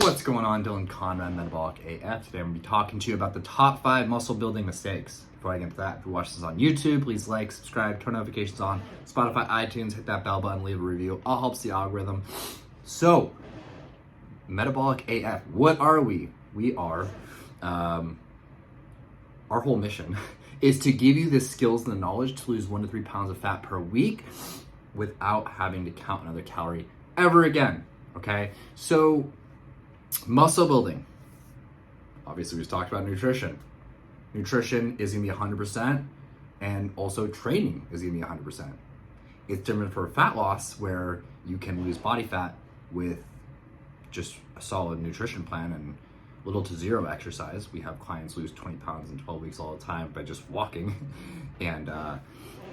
What's going on? Dylan Conrad, Metabolic AF. Today I'm going to be talking to you about the top 5 muscle building mistakes. Before I get into that, if you watch this on YouTube, please like, subscribe, turn notifications on. Spotify, iTunes, hit that bell button, leave a review. All helps the algorithm. So, Metabolic AF, what are we? We are, our whole mission is to give you the skills and the knowledge to lose 1 to 3 pounds of fat per week without having to count another calorie ever again. Okay? So, muscle building. Obviously, we just talked about nutrition. Nutrition is gonna be 100%, and also training is gonna be 100%. It's different for fat loss, where you can lose body fat with just a solid nutrition plan and little to zero exercise. We have clients lose 20 pounds in 12 weeks all the time by just walking and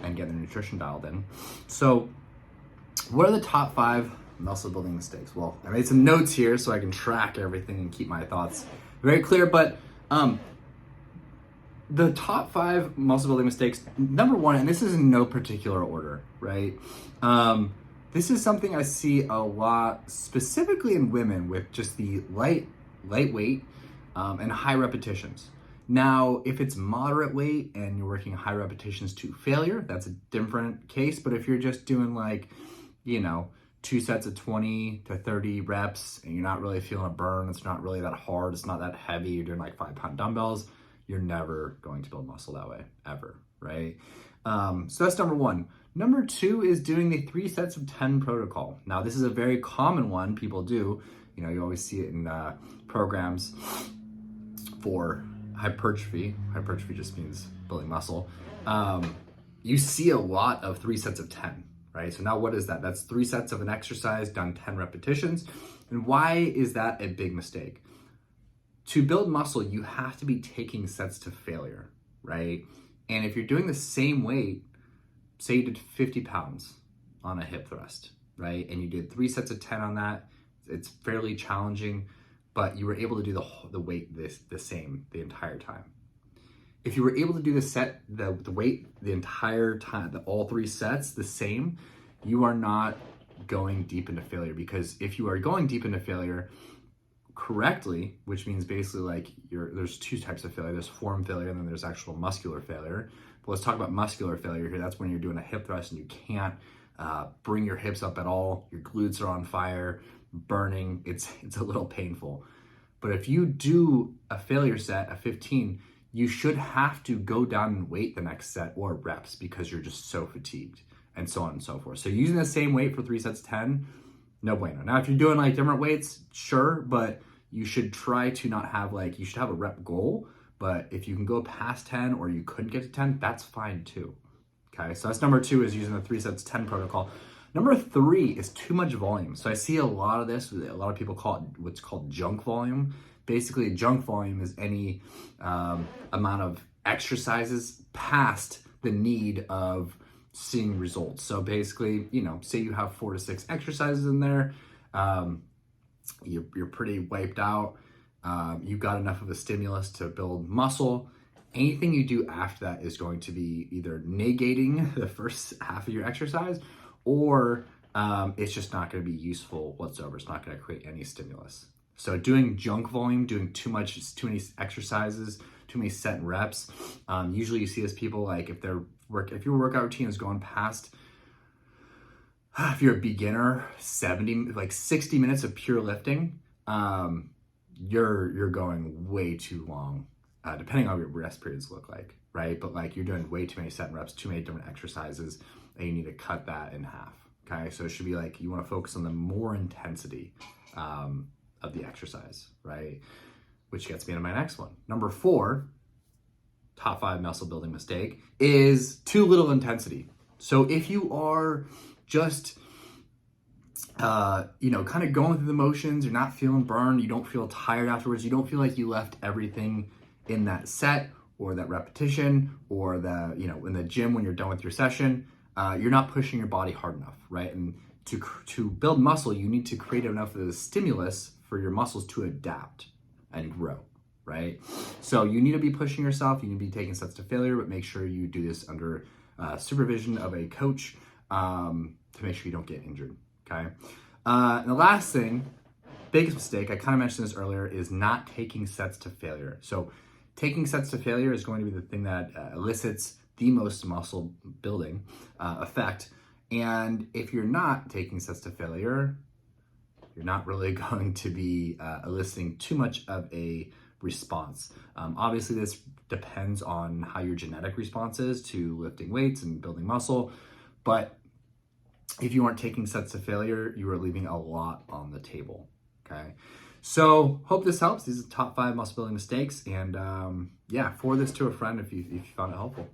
getting their nutrition dialed in. So, what are the top 5 muscle building mistakes? Well, I made some notes here so I can track everything and keep my thoughts very clear, but the top 5 muscle building mistakes, number 1, and this is in no particular order, right? This is something I see a lot, specifically in women, with just the lightweight and high repetitions. Now, if it's moderate weight and you're working high repetitions to failure, that's a different case. But if you're just doing 2 sets of 20 to 30 reps and you're not really feeling a burn, it's not really that hard, it's not that heavy, you're doing 5-pound dumbbells, you're never going to build muscle that way, ever, right? So that's number 1. Number 2 is doing the 3 sets of 10 protocol. Now, this is a very common one people do. You always see it in programs for hypertrophy. Hypertrophy just means building muscle. You see a lot of 3 sets of 10. Right? So now what is that? That's 3 sets of an exercise done 10 repetitions. And why is that a big mistake? To build muscle, you have to be taking sets to failure, right? And if you're doing the same weight, say you did 50 pounds on a hip thrust, right? And you did 3 sets of 10 on that, it's fairly challenging, but you were able to do the weight the same the entire time. If you were able to do the weight the entire time, all 3 sets the same, you are not going deep into failure. Because if you are going deep into failure correctly, which means basically there's 2 types of failure. There's form failure and then there's actual muscular failure. But let's talk about muscular failure here. That's when you're doing a hip thrust and you can't bring your hips up at all. Your glutes are on fire, burning. It's a little painful. But if you do a failure set of 15, you should have to go down in weight the next set or reps because you're just so fatigued, and so on and so forth. So using the same weight for 3 sets of 10, no bueno. Now, if you're doing different weights, sure, but you should try to not have you should have a rep goal, but if you can go past 10 or you couldn't get to 10, that's fine too. Okay, so that's number 2, is using the 3 sets 10 protocol. Number 3 is too much volume. So I see a lot of this, a lot of people call it what's called junk volume. Basically, junk volume is any amount of exercises past the need of seeing results. So basically, say you have 4 to 6 exercises in there, you're pretty wiped out, you've got enough of a stimulus to build muscle. Anything you do after that is going to be either negating the first half of your exercise, or it's just not going to be useful whatsoever. It's not going to create any stimulus. So doing junk volume, doing too many exercises, too many set and reps. Usually you see as people, if your workout routine is going past, if you're a beginner, 60 minutes of pure lifting, you're going way too long, depending on what your rest periods look like, right? But you're doing way too many set and reps, too many different exercises, and you need to cut that in half. Okay, so it should be you want to focus on the more intensity of the exercise, right? Which gets me into my next one. Number 4, top 5 muscle building mistake, is too little intensity. So if you are just, kind of going through the motions, you're not feeling burned, you don't feel tired afterwards, you don't feel like you left everything in that set or that repetition or in the gym when you're done with your session, you're not pushing your body hard enough, right? And to build muscle, you need to create enough of a stimulus for your muscles to adapt and grow, right? So you need to be pushing yourself, you need to be taking sets to failure, but make sure you do this under supervision of a coach to make sure you don't get injured, okay? And the last thing biggest mistake, I kind of mentioned this earlier, is not taking sets to failure. So taking sets to failure is going to be the thing that elicits the most muscle building effect. And if you're not taking sets to failure, you're not really going to be eliciting too much of a response. Obviously, this depends on how your genetic response is to lifting weights and building muscle, but if you aren't taking sets to failure, you are leaving a lot on the table, okay? So hope this helps. These are the top 5 muscle building mistakes, and yeah, forward this to a friend if you found it helpful.